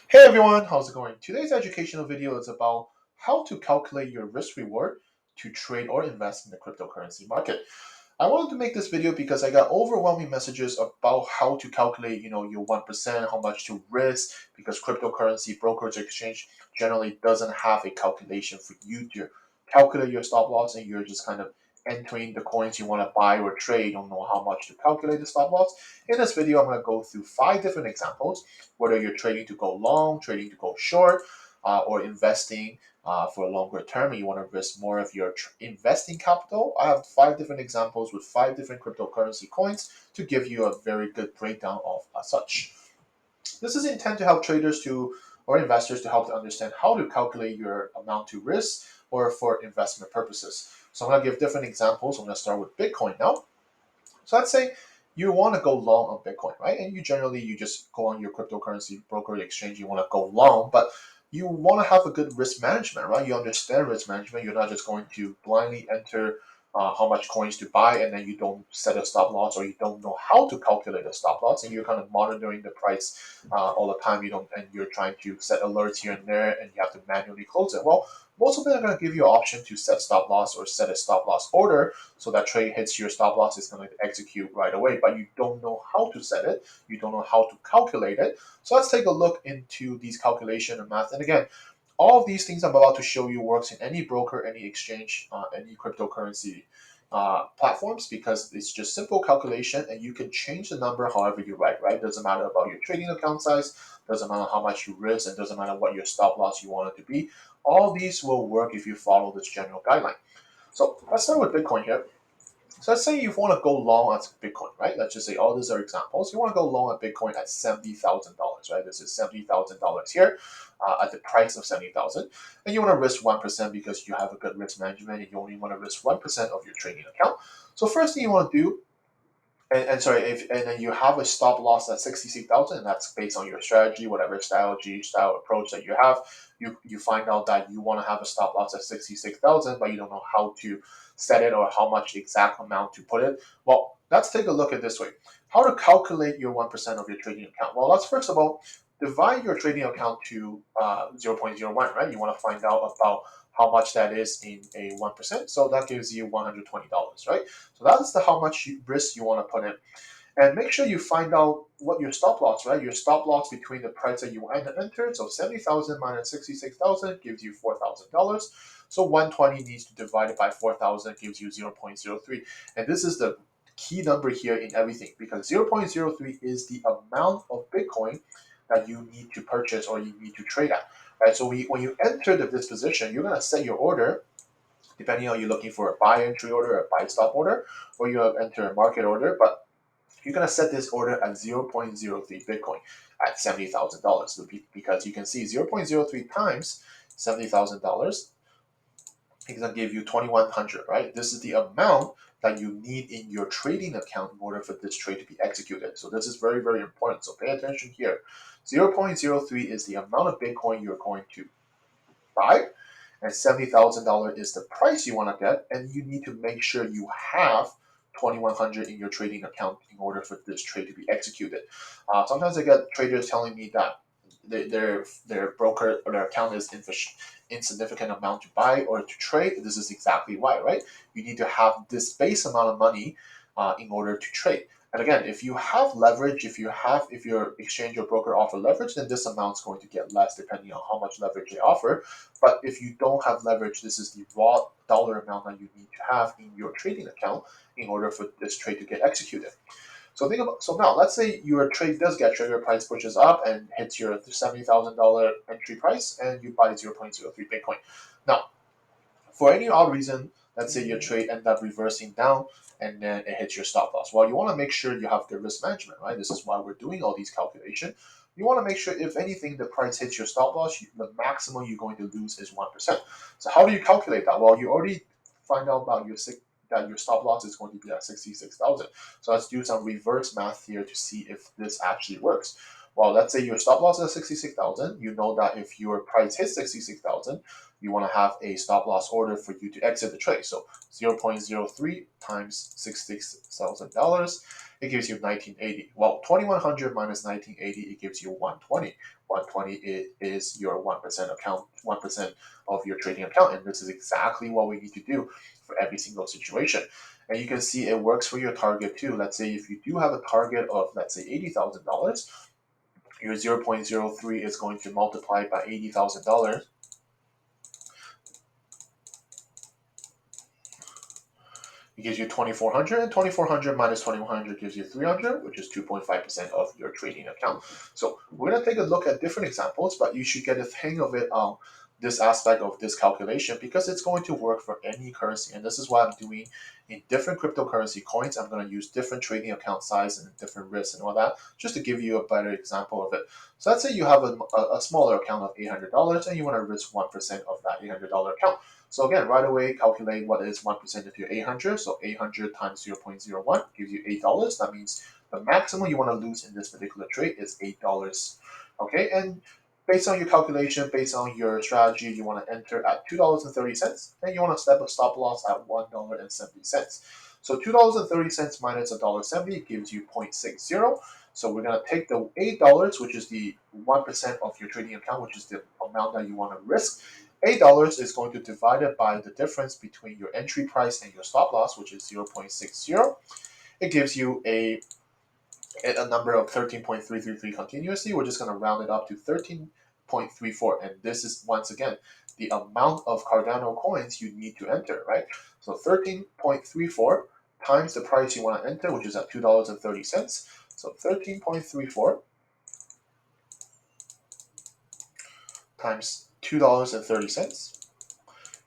Hey everyone, how's it going? Today's educational video is about how to calculate your risk reward to trade or invest in the cryptocurrency market. I wanted to make this video because I got overwhelming messages about how to calculate, your 1%, how much to risk, because cryptocurrency brokerage exchange generally doesn't have a calculation for you to calculate your stop loss, and you're just kind of entering the coins you want to buy or trade. You don't know how much to calculate the stop loss. In this video, I'm going to go through 5 different examples, whether you're trading to go long, trading to go short, or investing for a longer term and you want to risk more of your investing capital. I have 5 different examples with 5 different cryptocurrency coins to give you a very good breakdown of such. This is intended to help traders to or investors to help to understand how to calculate your amount to risk or for investment purposes. So I'm going to give different examples. I'm going to start with Bitcoin now. So let's say you want to go long on Bitcoin, right? And you just go on your cryptocurrency broker exchange, you want to go long, but you want to have a good risk management, right? You understand risk management. You're not just going to blindly enter how much coins to buy and then you don't set a stop loss or you don't know how to calculate a stop loss and you're kind of monitoring the price all the time. You don't, and you're trying to set alerts here and there and you have to manually close it. Well, most of them are going to give you an option to set stop loss or set a stop loss order, so that trade hits your stop loss is going to execute right away, but you don't know how to set it, you don't know how to calculate it. So let's take a look into these calculation and math. And again, all of these things I'm about to show you works in any broker, any exchange, any cryptocurrency platforms, because it's just simple calculation and you can change the number however you like, right? Doesn't matter about your trading account size, doesn't matter how much you risk, and doesn't matter what your stop loss you want it to be. All these will work if you follow this general guideline. So let's start with Bitcoin here. So let's say you want to go long at Bitcoin, right? Let's just say all these are examples. You want to go long at Bitcoin at $70,000, right? This is $70,000 here at the price of $70,000, and you want to risk 1% because you have a good risk management, and you only want to risk 1% of your trading account. So first thing you want to do, and then you have a stop loss at 66,000, and that's based on your strategy, whatever style approach that you have. You find out that you want to have a stop loss at 66,000, but you don't know how to set it or how much exact amount to put it. Well, let's take a look at this way. How to calculate your 1% of your trading account? Well, let's first of all divide your trading account to 0.01, right? You want to find out about how much that is in a 1%. So that gives you $120, right? So that's how much risk you want to put in. And make sure you find out what your stop loss, right? Your stop loss between the price that you entered. So 70,000 minus 66,000 gives you $4,000. So 120 needs to divide it by 4,000 gives you 0.03. And this is the key number here in everything, because 0.03 is the amount of Bitcoin that you need to purchase or you need to trade at. Right? So when you enter this position, you're going to set your order depending on you're looking for a buy entry order, a buy stop order, or you have enter a market order. But you're going to set this order at 0.03 Bitcoin at $70,000, because you can see 0.03 times $70,000 is going to give you 2,100, right? This is the amount that you need in your trading account in order for this trade to be executed. So this is very, very important. So pay attention here. 0.03 is the amount of Bitcoin you're going to buy, and $70,000 is the price you want to get, and you need to make sure you have 2,100 in your trading account in order for this trade to be executed. Sometimes I get traders telling me that their broker or their account is insignificant amount to buy or to trade. This is exactly why, right? You need to have this base amount of money in order to trade. And again, if you have leverage, if your exchange or broker offer leverage, then this amount is going to get less depending on how much leverage they offer. But if you don't have leverage, this is the raw dollar amount that you need to have in your trading account in order for this trade to get executed. So now let's say your trade does get triggered, price pushes up and hits your $70,000 entry price, and you buy 0.03 Bitcoin. Now, for any odd reason, let's say your trade ends up reversing down and then it hits your stop loss. Well, you want to make sure you have good risk management, right? This is why we're doing all these calculations. You want to make sure, if anything, the price hits your stop loss, the maximum you're going to lose is 1%. So how do you calculate that? Well, you already find out about that your stop loss is going to be at 66,000. So let's do some reverse math here to see if this actually works. Well, let's say your stop loss is 66,000. You know that if your price hits 66,000, you want to have a stop loss order for you to exit the trade. So 0.03 times $66,000, it gives you 1980. Well, 2100 minus 1980, it gives you 120. 120 is your 1% account, 1% of your trading account. And this is exactly what we need to do for every single situation. And you can see it works for your target too. Let's say if you do have a target of, let's say, $80,000, your 0.03 is going to multiply by $80,000. It gives you 2,400, and 2,400 minus 2,100 gives you 300, which is 2.5% of your trading account. So we're going to take a look at different examples, but you should get a hang of it on this aspect of this calculation because it's going to work for any currency. And this is what I'm doing in different cryptocurrency coins. I'm going to use different trading account size and different risks and all that just to give you a better example of it. So let's say you have a smaller account of $800 and you want to risk 1% of that $800 account. So again, right away, calculate what is 1% of your 800. So 800 times 0.01 gives you $8. That means the maximum you want to lose in this particular trade is $8. Okay, and based on your calculation, based on your strategy, you want to enter at $2.30, and you want to set a stop loss at $1.70. So $2.30 minus $1.70 gives you 0.60. So we're going to take the $8, which is the 1% of your trading account, which is the amount that you want to risk. $8 is going to divide it by the difference between your entry price and your stop loss, which is 0.60. It gives you a number of 13.333 continuously. We're just going to round it up to 13.34. And this is, once again, the amount of Cardano coins you need to enter, right? So 13.34 times the price you want to enter, which is at $2.30. So 13.34 times $2.30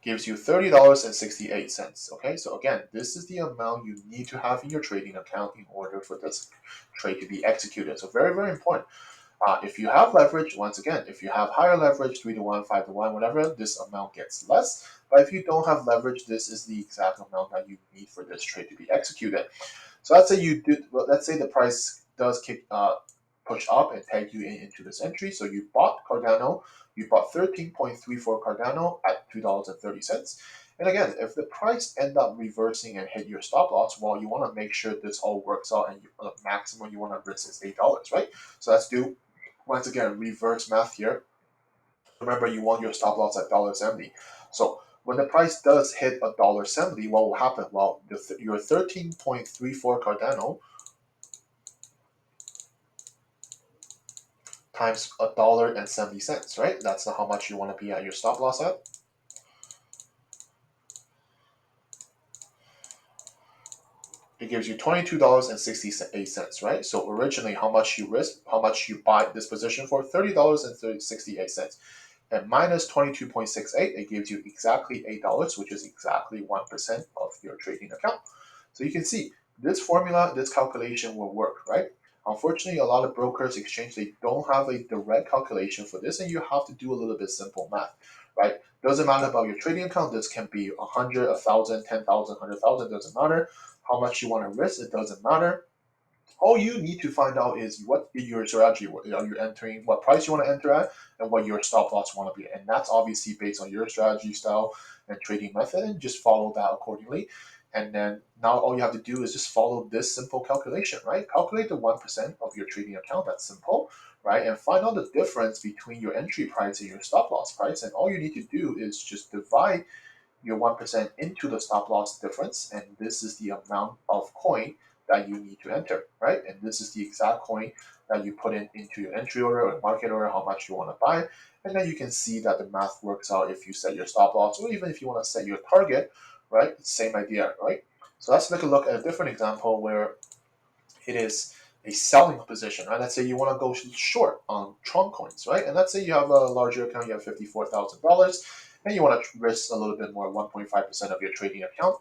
gives you $30.68. Okay, so again, this is the amount you need to have in your trading account in order for this trade to be executed. So very, very important. If you have leverage, once again, if you have higher leverage, 3 to 1, 5 to 1, whatever, this amount gets less. But if you don't have leverage, this is the exact amount that you need for this trade to be executed. So let's say let's say the price does push up and tag you into this entry. So you bought Cardano, you bought 13.34 Cardano at $2.30. And again, if the price end up reversing and hit your stop loss, well, you want to make sure this all works out, and the maximum you want to risk is $8, right? So let's do, once again, reverse math here. Remember, you want your stop loss at $1.70. So when the price does hit $1.70, what will happen? Well, your 13.34 Cardano times $1.70, right? That's how much you want to be at your stop loss at. It gives you $22.68, right? So originally, how much you risk, how much you buy this position for? $30.68. And minus 22.68, it gives you exactly $8, which is exactly 1% of your trading account. So you can see this formula, this calculation will work, right? Unfortunately, a lot of brokers, exchange, they don't have a direct calculation for this, and you have to do a little bit simple math, right? Doesn't matter about your trading account. This can be 100, 1,000, 10,000, 100,000, doesn't matter. How much you want to risk, it doesn't matter. All you need to find out is what your strategy, are you entering, what price you want to enter at, and what your stop loss want to be. And that's obviously based on your strategy style and trading method, and just follow that accordingly. And then now all you have to do is just follow this simple calculation, right? Calculate the 1% of your trading account. That's simple, right? And find out the difference between your entry price and your stop loss price. And all you need to do is just divide your 1% into the stop loss difference. And this is the amount of coin that you need to enter, right? And this is the exact coin that you put into your entry order or market order, how much you want to buy. And then you can see that the math works out if you set your stop loss, or even if you want to set your target, right? Same idea, right? So let's take a look at a different example where it is a selling position, right? Let's say you want to go short on Tron coins, right? And let's say you have a larger account, you have $54,000, and you want to risk a little bit more, 1.5% of your trading account.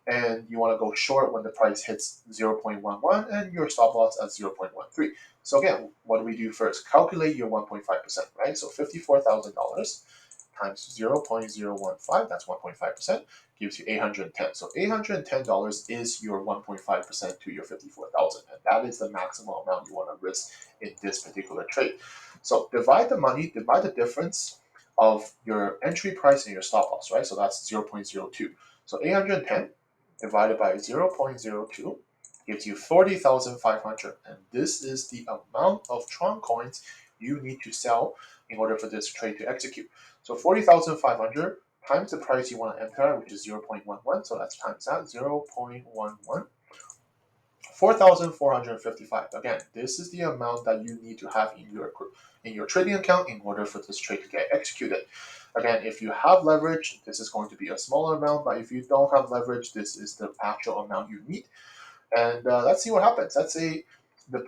And you want to go short when the price hits 0.11 and your stop loss at 0.13. So again, what do we do first? Calculate your 1.5%, right? So $54,000 times 0.015, that's 1.5%, gives you 810. So $810 is your 1.5% to your 54,000, and that is the maximum amount you want to risk in this particular trade. So divide the money, divide the difference of your entry price and your stop loss, right? So that's 0.02. So 810 divided by 0.02 gives you 40,500, and this is the amount of Tron coins you need to sell in order for this trade to execute. So 40,500 times the price you want to enter, which is 0.11, so that's times that, 0.11, 4,455. Again, this is the amount that you need to have in your trading account in order for this trade to get executed. Again, if you have leverage, this is going to be a smaller amount, but if you don't have leverage, this is the actual amount you need. And let's see what happens. Let's say the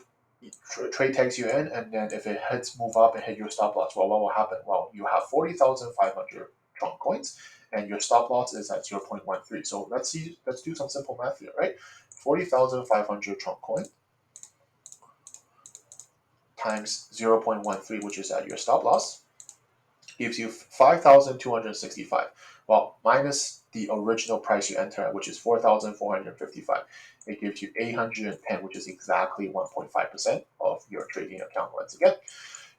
trade takes you in, and then if it hits move up and hit your stop loss, well, what will happen? Well, you have 40,500 Tron coins, and your stop loss is at 0.13. So let's do some simple math here, right? 40,500 Tron coin times 0.13, which is at your stop loss, gives you 5,265. Well, minus the original price you enter at, which is 4,455. It gives you 810, which is exactly 1.5% of your trading account once again.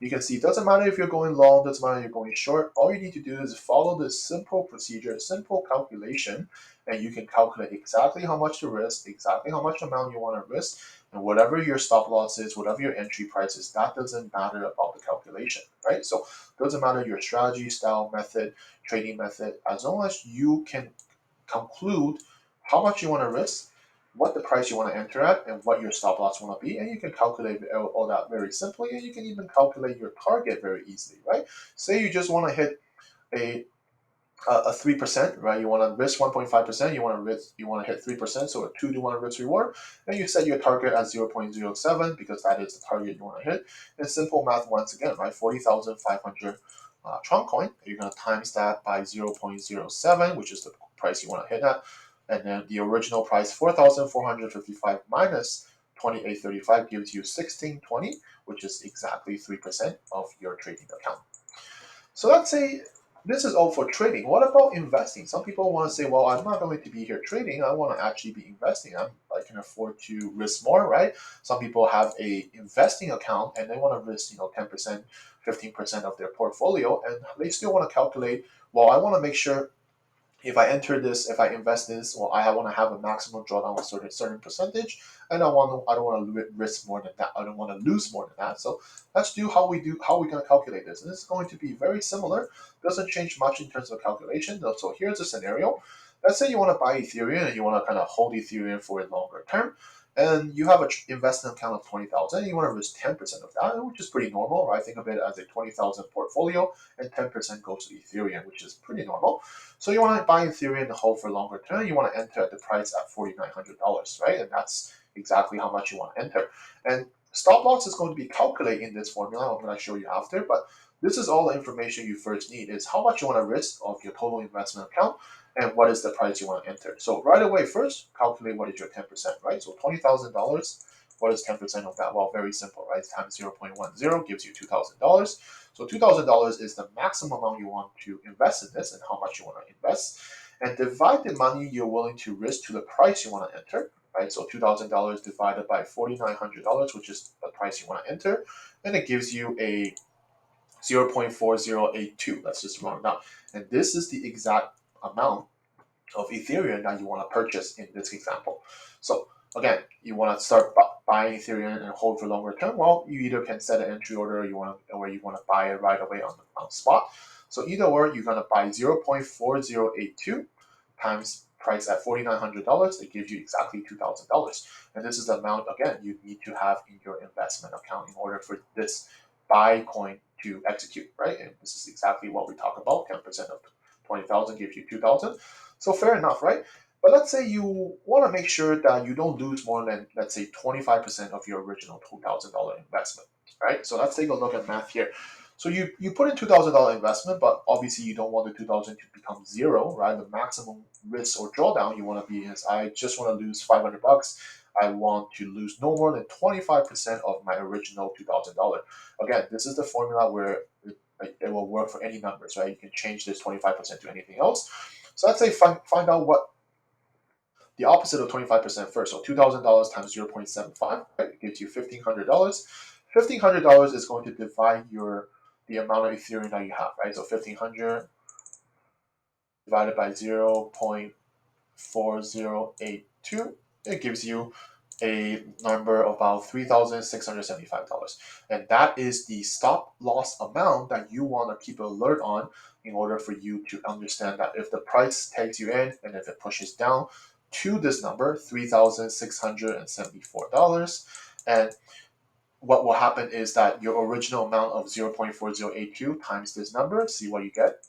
You can see it doesn't matter if you're going long, doesn't matter if you're going short. All you need to do is follow this simple procedure, simple calculation, and you can calculate exactly how much to risk, exactly how much amount you want to risk, and whatever your stop loss is, whatever your entry price is, that doesn't matter about the calculation, right? So it doesn't matter your strategy, style, method, trading method, as long as you can conclude how much you want to risk, what the price you want to enter at, and what your stop loss want to be, and you can calculate all that very simply, and you can even calculate your target very easily, right? Say you just want to hit a 3%, right? You want to risk 1.5%, you want to hit 3%, so a 2-to-1 risk reward, and you set your target at 0.07 because that is the target you want to hit. And simple math once again, right? 40,500 Tron coin, you're going to times that by 0.07, which is the price you want to hit at, and then the original price 4,455 minus 2835 gives you 1620, which is exactly 3% of your trading account. So let's say this is all for trading. What about investing? Some people want to say, well, I'm not going to be here trading. I want to actually be investing. I can afford to risk more, right? Some people have a investing account and they want to risk, 10%, 15% of their portfolio, and they still want to calculate, well, I want to make sure if I enter this, if I invest this, well, I want to have a maximum drawdown of a certain percentage, and I don't want to risk more than that. I don't want to lose more than that. So let's do how we're going to calculate this. And this is going to be very similar. Doesn't change much in terms of calculation. So here's a scenario. Let's say you want to buy Ethereum and you want to kind of hold Ethereum for a longer term, and you have an investment account of 20,000, and you want to risk 10% of that, which is pretty normal, right? Think of it as a 20,000 portfolio, and 10% goes to Ethereum, which is pretty normal. So you want to buy Ethereum and hold for longer term. You want to enter at the price at $4,900, right? And that's exactly how much you want to enter. And stop loss is going to be calculated in this formula. I'm going to show you after, but this is all the information you first need is how much you want to risk of your total investment account and what is the price you want to enter. So right away, first calculate what is your 10%, right? So $20,000, what is 10% of that? Well, very simple, right? Times 0.10 gives you $2,000. So $2,000 is the maximum amount you want to invest in this and how much you want to invest. And divide the money you're willing to risk to the price you want to enter, right? So $2,000 divided by $4,900, which is the price you want to enter, and it gives you a 0.4082. Let's just round it up. And this is the exact amount of Ethereum that you want to purchase in this example. So again, you want to start buying Ethereum and hold for longer term. Well, you either can set an entry order or you want to buy it right away on spot. So either or, you're going to buy 0.4082 times price at $4,900. It gives you exactly $2,000. And this is the amount, again, you need to have in your investment account in order for this buy coin to execute, right? And this is exactly what we talk about. 10% of 20,000 gives you 2,000. So fair enough, right? But let's say you want to make sure that you don't lose more than, let's say, 25% of your original $2,000 investment, right? So let's take a look at math here. So you put in $2,000 investment, but obviously you don't want the 2,000 to become zero, right? The maximum risk or drawdown you want to be is, I just want to lose 500 bucks. I want to lose no more than 25% of my original $2,000. Again, this is the formula where it will work for any numbers, right? You can change this 25% to anything else. So let's say find out what the opposite of 25% first. So $2,000 times 0.75, right? It gives you $1,500. $1,500 is going to divide the amount of Ethereum that you have, right? So 1,500 divided by 0.4082, it gives you a number of about $3,675. And that is the stop loss amount that you want to keep alert on in order for you to understand that if the price takes you in and if it pushes down to this number, $3,674, and what will happen is that your original amount of 0.4082 times this number, see what you get,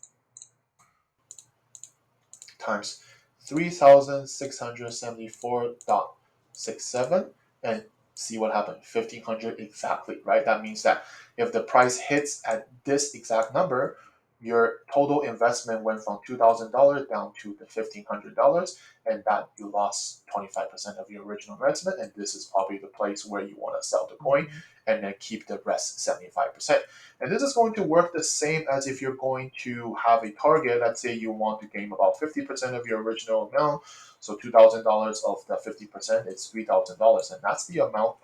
times 3,674.67, and see what happened. 1,500 exactly, right? That means that if the price hits at this exact number, your total investment went from $2,000 down to the $1,500, and that you lost 25% of your original investment. And this is probably the place where you want to sell the coin and then keep the rest 75%. And this is going to work the same as if you're going to have a target. Let's say you want to gain about 50% of your original amount. So $2,000 of the 50% is $3,000, and that's the amount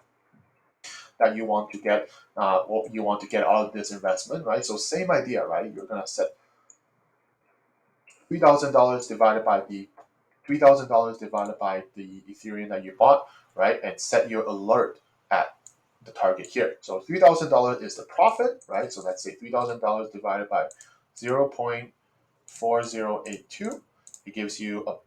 that you want to get. What you want to get out of this investment, right? So same idea, right? You're gonna set $3,000 divided by the Ethereum that you bought, right? And set your alert at the target here. So $3,000 is the profit, right? So let's say $3,000 divided by 0.4082. It gives you a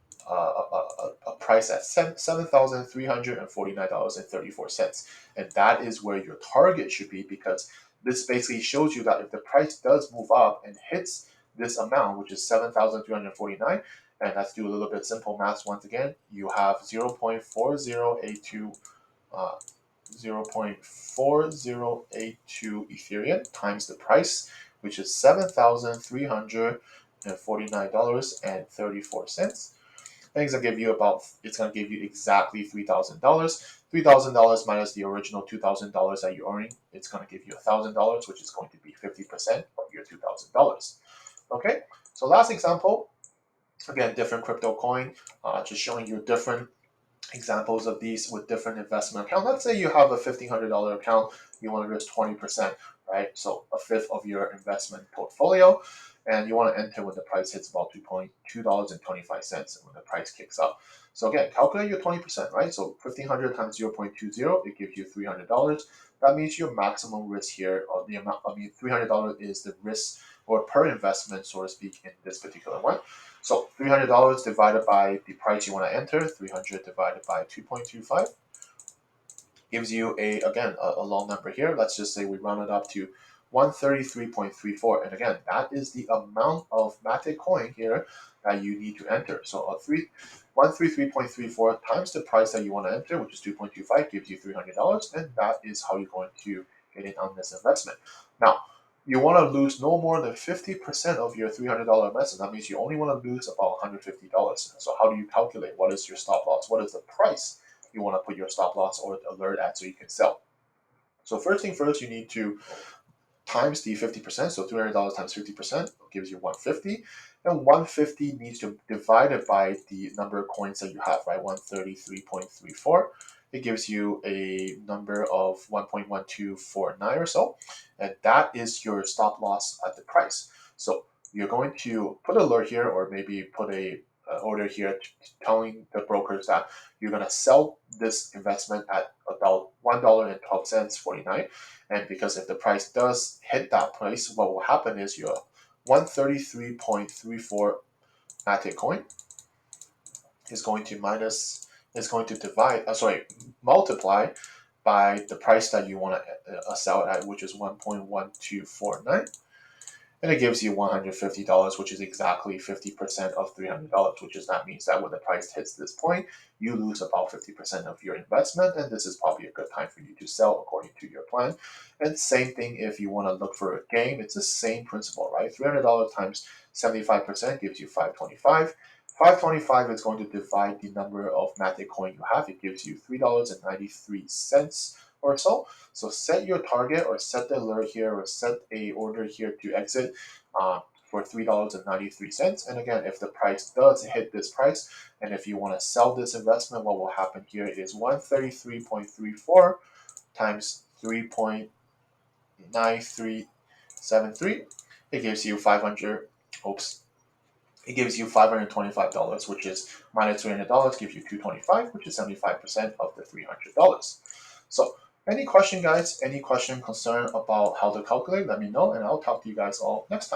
price at $7,349.34. And that is where your target should be, because this basically shows you that if the price does move up and hits this amount, which is 7,349, and let's do a little bit simple math once again, you have 0.4082 Ethereum times the price, which is $7,349.34. And it's gonna give you exactly $3,000. $3,000 minus the original $2,000 that you're earning, it's gonna give you $1,000, which is going to be 50% of your $2,000. Okay, so last example, again, different crypto coin, just showing you different examples of these with different investment account. Let's say you have a $1,500 account, you want to risk 20%, right? So a fifth of your investment portfolio, and you want to enter when the price hits about $2.25 when the price kicks up. So again, calculate your 20%, right? So 1,500 times 0.20, it gives you $300. That means your maximum risk here, or the amount, $300 is the risk or per investment, so to speak, in this particular one. So $300 divided by the price you want to enter, 300 divided by 2.25, gives you a long number here. Let's just say we round it up to 133.34. And again, that is the amount of Matic coin here that you need to enter. So 133.34 times the price that you want to enter, which is 2.25, gives you $300. And that is how you're going to get in on this investment. Now, you want to lose no more than 50% of your $300 investment. That means you only want to lose about $150. So how do you calculate? What is your stop loss? What is the price you want to put your stop loss or alert at so you can sell? So first thing first, you need to times the 50%. So $300 times 50% gives you 150. And 150 needs to divide it by the number of coins that you have, right? 133.34. It gives you a number of 1.1249 or so. And that is your stop loss at the price. So you're going to put an alert here, or maybe put a order here telling the brokers that you're going to sell this investment at about $1.12.49. And because if the price does hit that price, what will happen is your 133.34 Matic coin is going to multiply by the price that you want to sell it at, which is 1.1249. And it gives you $150, which is exactly 50% of $300, that means that when the price hits this point, you lose about 50% of your investment, and this is probably a good time for you to sell according to your plan. And same thing if you want to look for a gain, it's the same principle, right? $300 times 75% gives you $525. $525 is going to divide the number of Matic coin you have. It gives you $3.93 or so. So set your target or set the alert here or set a order here to exit for $3.93. And again, if the price does hit this price, and if you want to sell this investment, what will happen here is 133.34 times 3.9373. It gives you 500. Oops. It gives you $525, which is minus $300 gives you $225, which is 75% of the $300. So any question, guys? Any question, concern about how to calculate? Let me know, and I'll talk to you guys all next time.